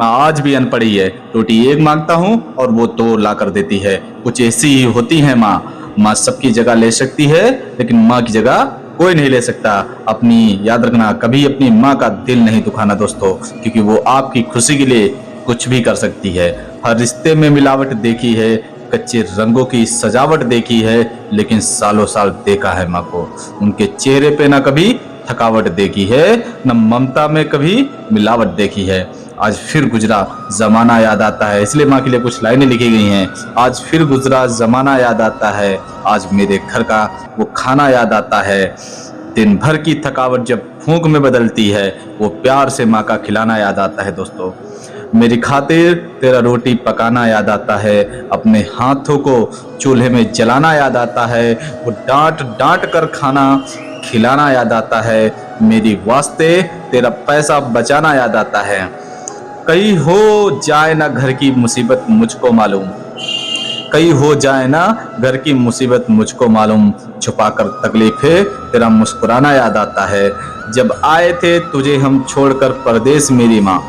माँ आज भी अनपढ़ ही है, रोटी एक मांगता हूँ और वो दो ला कर देती है। कुछ ऐसी ही होती है माँ। माँ सबकी जगह ले सकती है, लेकिन माँ की जगह कोई नहीं ले सकता। अपनी याद रखना, कभी अपनी माँ का दिल नहीं दुखाना दोस्तों, क्योंकि वो आपकी खुशी के लिए कुछ भी कर सकती है। हर रिश्ते में मिलावट देखी है, कच्चे रंगों की सजावट देखी है, लेकिन सालों साल देखा है माँ को। उनके चेहरे पे ना कभी थकावट देखी है, न ममता में कभी मिलावट देखी है। आज फिर गुजरा जमाना याद आता है, इसलिए माँ के लिए कुछ लाइनें लिखी गई हैं। आज फिर गुजरा जमाना याद आता है, आज मेरे घर का वो खाना याद आता है। दिन भर की थकावट जब फूंक में बदलती है, वो प्यार से माँ का खिलाना याद आता है दोस्तों। मेरी खातिर तेरा रोटी पकाना याद आता है, अपने हाथों को चूल्हे में जलाना याद आता है। वो डांट डांट कर खाना खिलाना याद आता है, मेरी वास्ते तेरा पैसा बचाना याद आता है। कहीं हो जाए ना घर की मुसीबत मुझको मालूम, कहीं हो जाए ना घर की मुसीबत मुझको मालूम, छुपाकर तकलीफे तेरा मुस्कुराना याद आता है। जब आए थे तुझे हम छोड़कर परदेश मेरी माँ,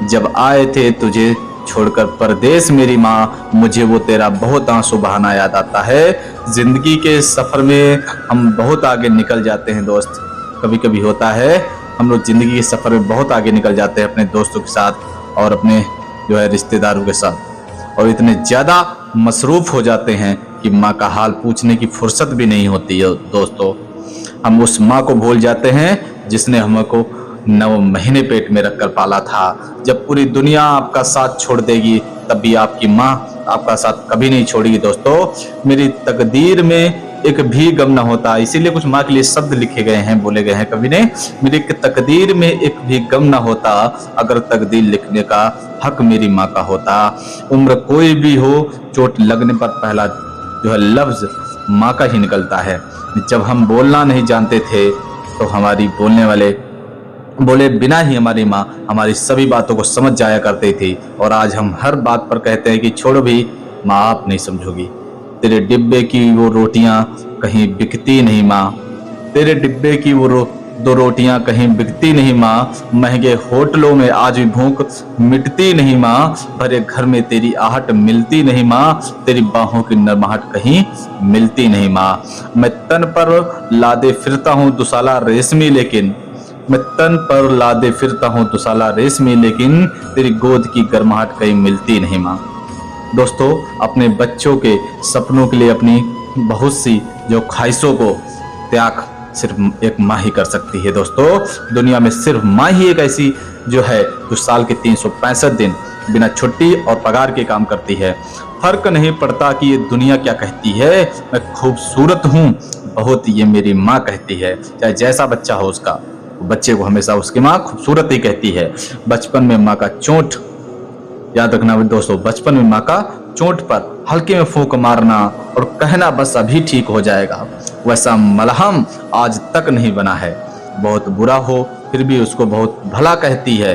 जब आए थे तुझे छोड़कर परदेश मेरी माँ, मुझे वो तेरा बहुत आंसू बहाना याद आता है। जिंदगी के सफर में हम बहुत आगे निकल जाते हैं दोस्त। कभी कभी होता है हम लोग जिंदगी के सफर में बहुत आगे निकल जाते हैं अपने दोस्तों के साथ और अपने जो है रिश्तेदारों के साथ, और इतने ज्यादा मसरूफ हो जाते हैं कि माँ का हाल पूछने की फुर्सत भी नहीं होती है दोस्तों। हम उस माँ को भूल जाते हैं जिसने हमको 9 महीने पेट में रखकर पाला था। जब पूरी दुनिया आपका साथ छोड़ देगी, तब भी आपकी माँ आपका साथ कभी नहीं छोड़ेगी दोस्तों। मेरी तकदीर में एक भी गम न होता, इसीलिए कुछ माँ के लिए शब्द लिखे गए हैं, बोले गए हैं कवि ने। मेरी तकदीर में एक भी गम न होता, अगर तकदीर लिखने का हक मेरी माँ का होता। उम्र कोई भी हो, चोट लगने पर पहला जो है लफ्ज माँ का ही निकलता है। जब हम बोलना नहीं जानते थे, तो हमारी बोलने वाले बोले बिना ही हमारी माँ हमारी सभी बातों को समझ जाया करती थी। और आज हम हर बात पर कहते हैं कि छोड़ो भी माँ, आप नहीं समझोगी। तेरे डिब्बे की वो रोटियां कहीं बिकती नहीं माँ, तेरे डिब्बे की वो दो रोटियां कहीं बिकती नहीं माँ। महंगे होटलों में आज भी भूख मिटती नहीं माँ, भरे घर में तेरी आहट मिलती नहीं माँ, तेरी बाहों की नरमाहट कहीं मिलती नहीं माँ। मैं तन पर लादे फिरता हूँ दुसाला रेशमी, लेकिन मैं तन पर लादे फिरता हूँ दुसाला रेशमी, लेकिन तेरी गोद की गर्माहट कहीं मिलती नहीं माँ। दोस्तों, अपने बच्चों के सपनों के लिए अपनी बहुत सी जो ख्वाहिशों को त्याग सिर्फ एक माँ ही कर सकती है दोस्तों। दुनिया में सिर्फ माँ ही एक ऐसी जो है जो साल के 365 दिन बिना छुट्टी और पगार के काम करती है। फर्क नहीं पड़ता कि ये दुनिया क्या कहती है, मैं खूबसूरत हूँ बहुत, ये मेरी माँ कहती है। चाहे जैसा बच्चा हो उसका, बच्चे को हमेशा उसकी माँ खूबसूरत ही कहती है। बचपन में माँ का चोट याद रखना दोस्तों, बचपन में माँ का चोट पर हल्के में फूंक मारना और कहना बस अभी ठीक हो जाएगा, वैसा मलहम आज तक नहीं बना है। बहुत बुरा हो फिर भी उसको बहुत भला कहती है।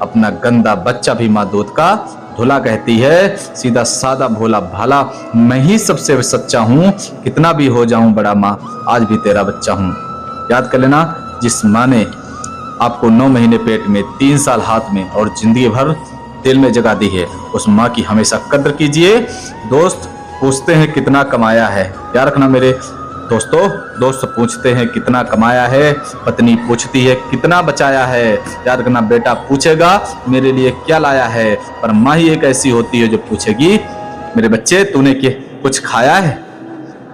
अपना गंदा बच्चा भी माँ दूध का धुला कहती है। सीधा सादा भोला भाला मैं ही सबसे सच्चा हूँ, कितना भी हो जाऊं बड़ा माँ आज भी तेरा बच्चा हूँ। याद कर लेना, जिस माँ ने आपको 9 महीने पेट में, 3 साल हाथ में और जिंदगी भर दिल में जगह दी है, उस माँ की हमेशा कद्र कीजिए। दोस्त पूछते हैं कितना कमाया है, याद रखना मेरे दोस्तों, दोस्त पूछते हैं कितना कमाया है, पत्नी पूछती है कितना बचाया है। याद रखना, बेटा पूछेगा मेरे लिए क्या लाया है, पर माँ ही एक ऐसी होती है जो पूछेगी मेरे बच्चे तूने कुछ खाया है।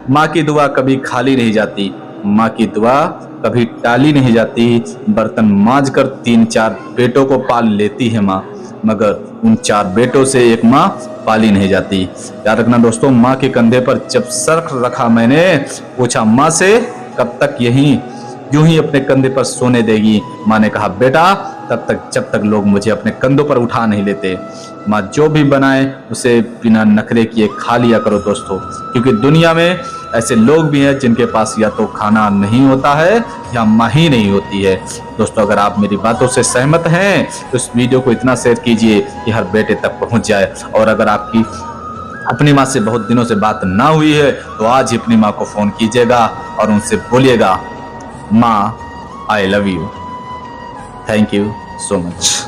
माँ की दुआ कभी खाली नहीं जाती, माँ की दुआ कभी टाली नहीं जाती। बर्तन मांज कर 3-4 बेटों को पाल लेती है माँ, मगर उन 4 बेटों से एक माँ पाली नहीं जाती। याद रखना दोस्तों, माँ के कंधे पर जब सर रखा मैंने, पूछा माँ से कब तक यहीं यूं ही अपने कंधे पर सोने देगी। माँ ने कहा बेटा तब तक जब तक लोग मुझे अपने कंधों पर उठा नहीं लेते। माँ जो भी बनाए उसे बिना नखरे किए खा लिया करो दोस्तों, क्योंकि दुनिया में ऐसे लोग भी हैं जिनके पास या तो खाना नहीं होता है या माँ ही नहीं होती है। दोस्तों, अगर आप मेरी बातों से सहमत हैं तो इस वीडियो को इतना शेयर कीजिए कि हर बेटे तक पहुंच जाए। और अगर आपकी अपनी माँ से बहुत दिनों से बात ना हुई है तो आज ही अपनी माँ को फोन कीजिएगा और उनसे बोलिएगा माँ I love you, thank you so much.